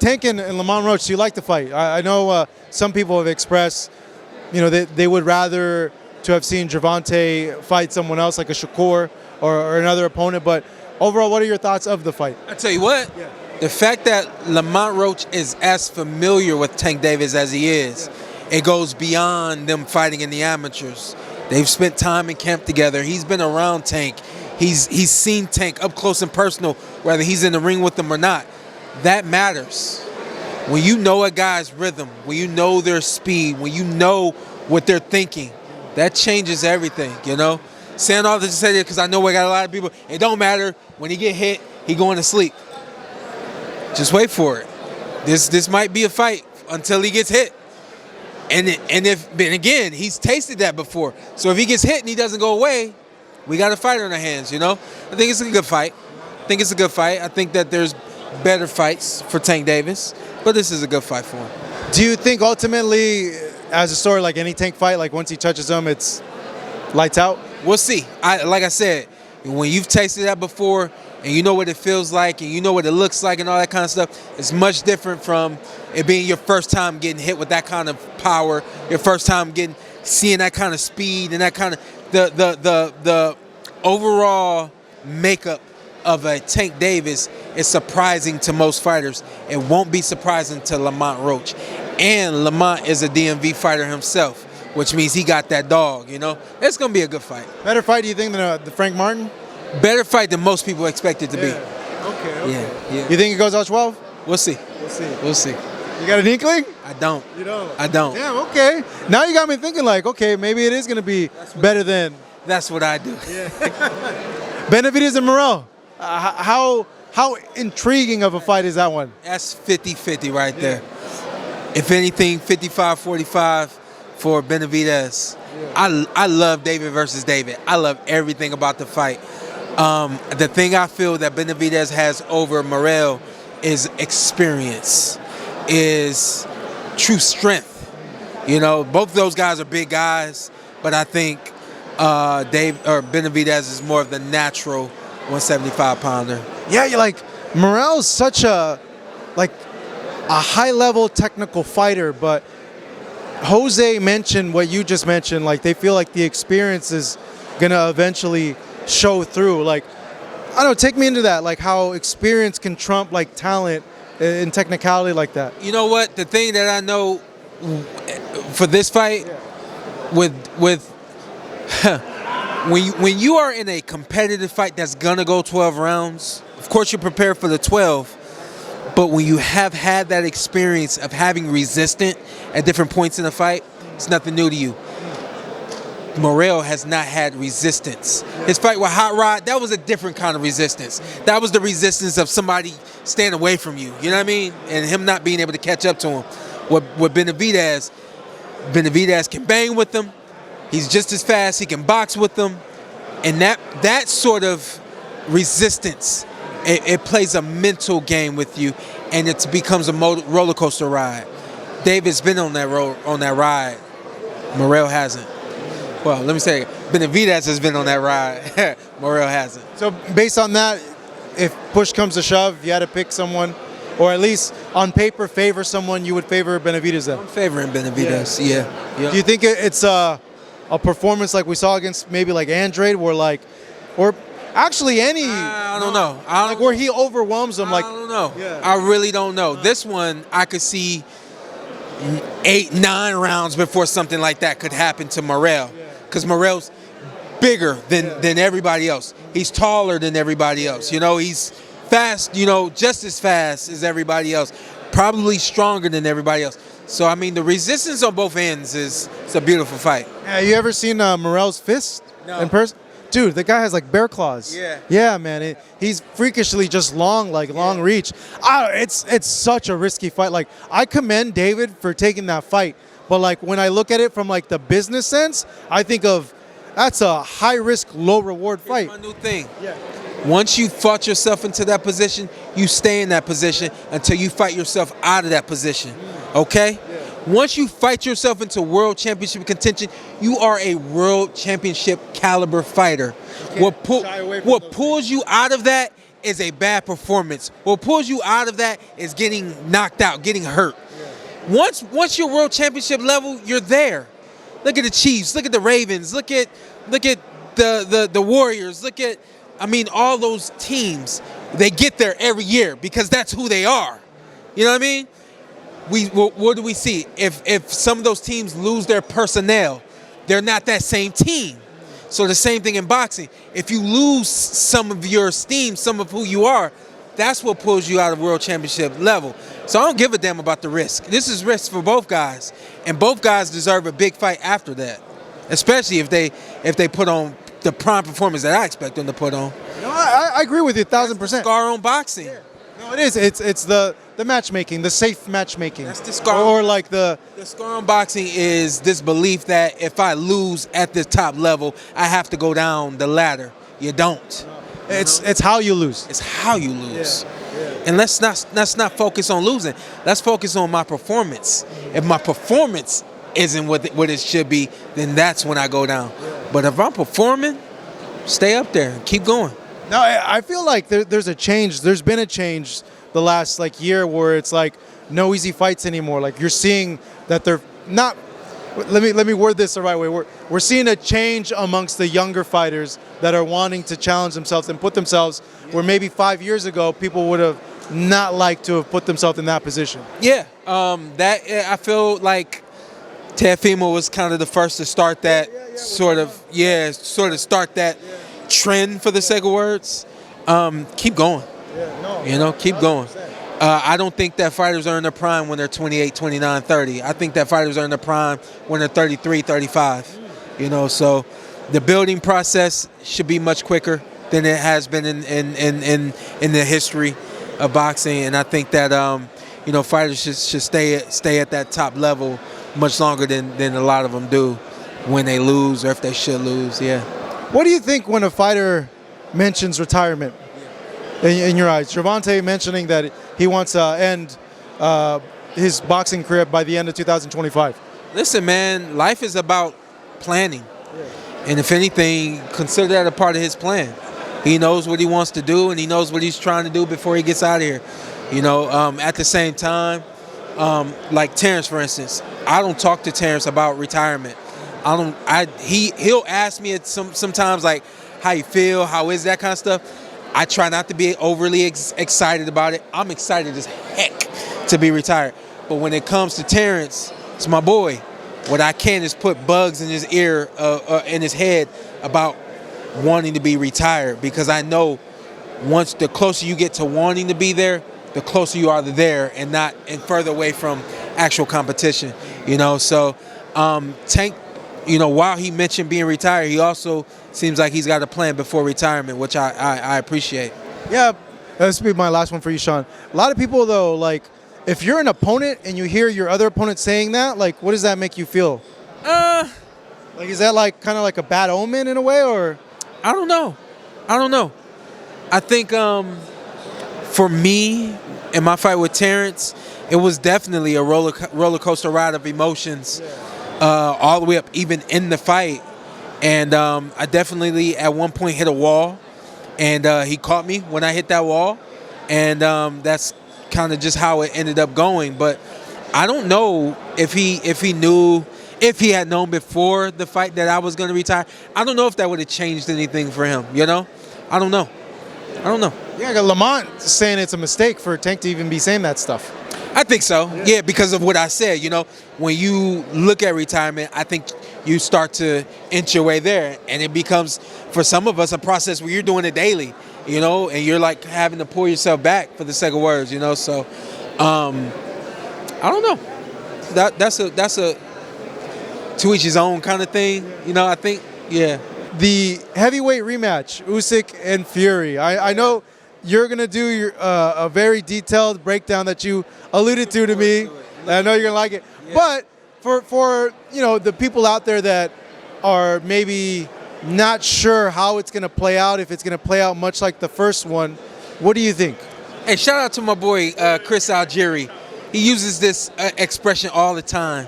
Tank and Lamont Roach, do you like the fight? I know some people have expressed, they would rather to have seen Gervonta fight someone else like a Shakur or another opponent. But overall, what are your thoughts of the fight? I tell you what, the fact that Lamont Roach is as familiar with Tank Davis as he is, it goes beyond them fighting in the amateurs. They've spent time in camp together. He's been around Tank. He's seen Tank up close and personal, whether he's in the ring with them or not. That matters. When you know a guy's rhythm, when you know their speed, when you know what they're thinking, that changes everything, Saying all this to say that because I know we got a lot of people. It don't matter. When he get hit, he going to sleep. Just wait for it. This might be a fight until he gets hit. And again, he's tasted that before. So if he gets hit and he doesn't go away, we got a fight on our hands, I think it's a good fight. I think that there's better fights for Tank Davis, but this is a good fight for him. Do you think ultimately, as a story, like any Tank fight, like once he touches him, it's lights out? We'll see. Like I said, when you've tasted that before and you know what it feels like and you know what it looks like and all that kind of stuff, it's much different from it being your first time getting hit with that kind of power, your first time seeing that kind of speed and that kind of the overall makeup of a Tank Davis is surprising to most fighters. It won't be surprising to Lamont Roach. And Lamont is a DMV fighter himself, which means he got that dog, It's going to be a good fight. Better fight, do you think, than the Frank Martin? Better fight than most people expect it to be. Okay. Yeah. You think it goes out 12? We'll see. You got an inkling? I don't. You don't? I don't. Damn, okay. Now you got me thinking okay, maybe it is going to be better than. That's what I do. Yeah. Benavidez and Morel. How intriguing of a fight is that one? That's 50-50 right there. If anything, 55-45 for Benavidez. Yeah. I love David versus David. I love everything about the fight. The thing I feel that Benavidez has over Morel is experience, is true strength. Both of those guys are big guys, but I think Benavidez is more of the natural 175-pounder. Yeah, Morel's such a high-level technical fighter, but Jose mentioned what you just mentioned, they feel like the experience is going to eventually show through. I don't know, take me into that, how experience can trump, talent and technicality like that. You know what? The thing that I know for this fight, when you are in a competitive fight that's going to go 12 rounds, of course you're prepared for the 12, but when you have had that experience of having resistant at different points in the fight, it's nothing new to you. Morel has not had resistance. His fight with Hot Rod, that was a different kind of resistance. That was the resistance of somebody staying away from you, you know what I mean? And him not being able to catch up to him. With Benavidez can bang with them. He's just as fast. He can box with them. And that sort of resistance, it plays a mental game with you, and it becomes a roller coaster ride. David's been on that ride. Morel hasn't. Well, let me say, Benavidez has been on that ride. Morel hasn't. So based on that, if push comes to shove, if you had to pick someone, or at least on paper favor someone, you would favor Benavidez then? I'm favoring Benavidez, yeah. Do you think it's a performance like we saw against maybe Andrade, where or actually any... I don't know. Where he overwhelms them? I don't know. Yeah. I really don't know. This one, I could see 8-9 rounds before something like that could happen to Morel. Because Morel's bigger than everybody else. He's taller than everybody else. He's fast, just as fast as everybody else. Probably stronger than everybody else. So, I mean, the resistance on both ends it's a beautiful fight. Have you ever seen Morel's fist in person? Dude, the guy has bear claws. Yeah. Yeah, man. He's freakishly just long, long reach. It's such a risky fight. I commend David for taking that fight. But when I look at it from the business sense, I think of that's a high risk, low reward fight. Here's my new thing. Yeah. Once you fought yourself into that position, you stay in that position until you fight yourself out of that position. Okay? Yeah. Once you fight yourself into world championship contention, you are a world championship caliber fighter. What pulls you out of that is a bad performance. What pulls you out of that is getting knocked out, getting hurt. Once you're world championship level, you're there. Look at the Chiefs. Look at the Ravens. Look at the Warriors. Look at, all those teams. They get there every year because that's who they are. You know what I mean? What do we see? If some of those teams lose their personnel, they're not that same team. So the same thing in boxing. If you lose some of your esteem, some of who you are, that's what pulls you out of world championship level. So I don't give a damn about the risk. This is risk for both guys, and both guys deserve a big fight after that, especially if they put on the prime performance that I expect them to put on. No, I agree with you 1,000%. Scar on boxing. Yeah. No, it is. It's the matchmaking, the safe matchmaking. That's the scar. Or like the scar on boxing is this belief that if I lose at the top level, I have to go down the ladder. You don't. It's how you lose. It's how you lose. Yeah. And let's not focus on losing. Let's focus on my performance. If my performance isn't what it should be, then that's when I go down. But if I'm performing, stay up there and keep going. No, I feel like there's a change. There's been a change the last year where it's no easy fights anymore. Like you're seeing that they're not. Let me word this the right way. We're seeing a change amongst the younger fighters that are wanting to challenge themselves and put themselves where maybe 5 years ago people would have not liked to have put themselves in that position. Yeah, I feel like Teofimo was kind of the first to start that sort of start that trend, for the sake of words. Keep going. Keep going. I don't think that fighters are in their prime when they're 28, 29, 30. I think that fighters are in their prime when they're 33, 35. So the building process should be much quicker than it has been in the history of boxing. And I think that fighters should stay at that top level much longer than a lot of them do when they lose or if they should lose. Yeah. What do you think when a fighter mentions retirement? In your eyes, Gervonta mentioning that he wants to end his boxing career by the end of 2025. Listen, man, life is about planning. And if anything, consider that a part of his plan. He knows what he wants to do, and he knows what he's trying to do before he gets out of here. At the same time, like Terrence, for instance, I don't talk to Terrence about retirement. He'll ask me sometimes like how you feel, how is that kind of stuff. I try not to be overly excited about it. I'm excited as heck to be retired. But when it comes to Terrence, it's my boy. What I can is put bugs in his ear, in his head about wanting to be retired, because I know once the closer you get to wanting to be there, the closer you are to there and further away from actual competition. So Tank, while he mentioned being retired, he also seems like he's got a plan before retirement, which I appreciate. Yeah, this will be my last one for you, Shawn. A lot of people, though, if you're an opponent and you hear your other opponent saying that, what does that make you feel? Is that kind of like a bad omen in a way, or? I don't know. I think for me, in my fight with Terrence, it was definitely a roller coaster ride of emotions, all the way up, even in the fight. And I definitely at one point hit a wall, and he caught me when I hit that wall, and that's kind of just how it ended up going. But I don't know if he knew, if he had known before the fight that I was going to retire. I don't know if that would have changed anything for him. I don't know. Yeah, Lamont saying it's a mistake for Tank to even be saying that stuff. I think so. Yeah, because of what I said. When you look at retirement, I think you start to inch your way there, and it becomes, for some of us, a process where you're doing it daily, and you're having to pull yourself back, for the sake of words, So, I don't know. That's a to each his own kind of thing, I think. Yeah. The heavyweight rematch, Usyk and Fury. I know you're gonna do a very detailed breakdown that you alluded to me. I know you're gonna like it, but for the people out there that are maybe not sure how it's going to play out, if it's going to play out much like the first one, what do you think? Hey, shout out to my boy Chris Algieri. He uses this expression all the time,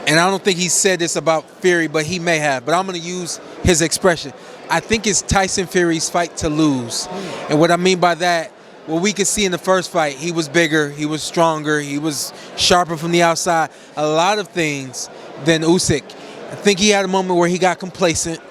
and I don't think he said this about Fury, but he may have. But I'm going to use his expression. I think it's Tyson Fury's fight to lose. And what I mean by that, what we could see in the first fight, he was bigger, he was stronger, he was sharper from the outside, a lot of things than Usyk. I think he had a moment where he got complacent,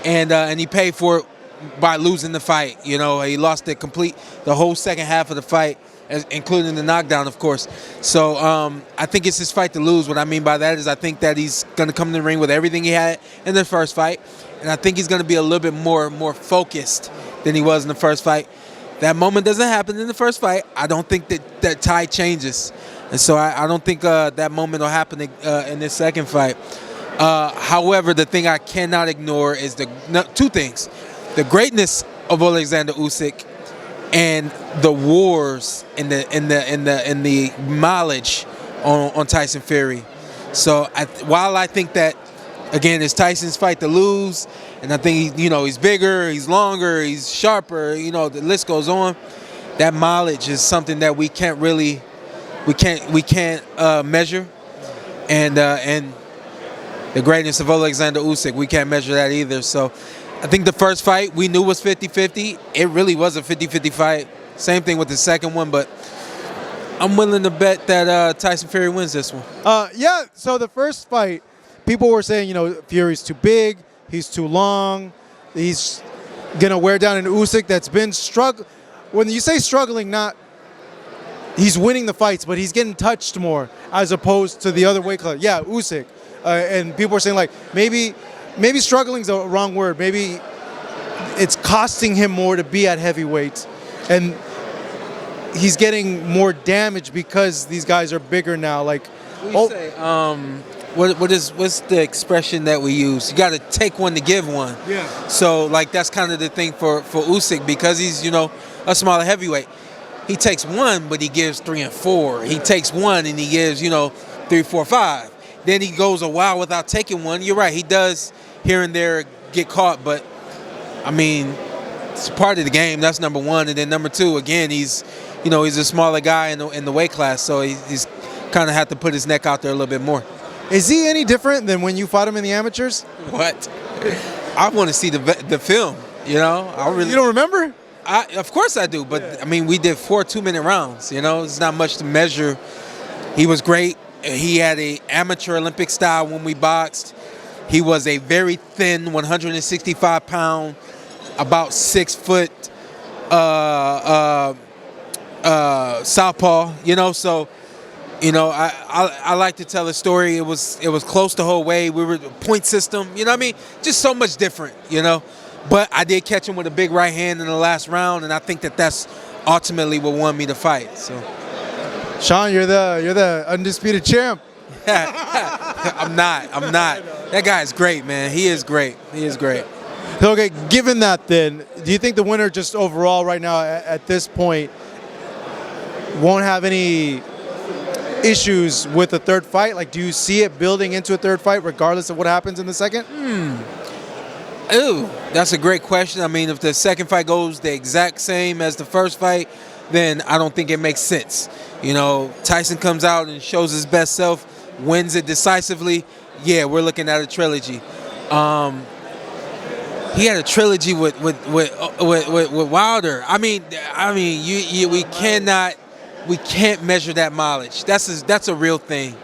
and he paid for it by losing the fight. You know, he lost the whole second half of the fight, including the knockdown, of course. So I think it's his fight to lose. What I mean by that is I think that he's going to come in the ring with everything he had in the first fight, and I think he's going to be a little bit more focused than he was in the first fight. That moment doesn't happen in the first fight. I don't think that tide changes. And so I don't think that moment will happen in this second fight. However, the thing I cannot ignore is two things. The greatness of Alexander Usyk and the wars and the mileage on Tyson Fury. So while I think that, again, it's Tyson's fight to lose, and I think he's bigger, he's longer, he's sharper. The list goes on. That mileage is something that we can't measure, and the greatness of Alexander Usyk, we can't measure that either. So I think the first fight we knew was 50-50. It really was a 50-50 fight. Same thing with the second one, but I'm willing to bet that Tyson Fury wins this one. Yeah. So the first fight, people were saying, Fury's too big, he's too long, he's gonna wear down an Usyk that's been struggling. When you say struggling, not he's winning the fights, but he's getting touched more as opposed to the other weight class. Yeah, Usyk. And people were saying like maybe struggling is the wrong word. Maybe it's costing him more to be at heavyweight, and he's getting more damage because these guys are bigger now. Like, what's the expression that we use? You got to take one to give one. Yeah. So like that's kind of the thing for Usyk, because he's a smaller heavyweight. He takes one, but he gives 3 and 4. He takes one and he gives 3, 4, 5. Then he goes a while without taking one. You're right. He does here and there get caught, but I mean, it's part of the game. That's number one. And then number two, again, he's a smaller guy in the weight class, so he's kind of had to put his neck out there a little bit more. Is he any different than when you fought him in the amateurs? What? I want to see the film. You don't remember? Of course I do, but yeah. I mean, we did 4 2-minute rounds. It's not much to measure. He was great. He had a amateur Olympic style when we boxed. He was a very thin, 165-pound, about 6 foot southpaw. So I like to tell a story. It was close the whole way. We were point system. You know what I mean? Just so much different. But I did catch him with a big right hand in the last round, and I think that's ultimately what won me the fight. So, Shawn, you're the undisputed champ. I'm not. That guy is great, man. He is great. Okay, given that, then, do you think the winner just overall right now at this point won't have any issues with the third fight? Like, do you see it building into a third fight regardless of what happens in the second? Ooh, that's a great question. I mean, if the second fight goes the exact same as the first fight, then I don't think it makes sense. Tyson comes out and shows his best self, wins it decisively. Yeah, we're looking at a trilogy. He had a trilogy with Wilder. We can't measure that mileage. That's a real thing.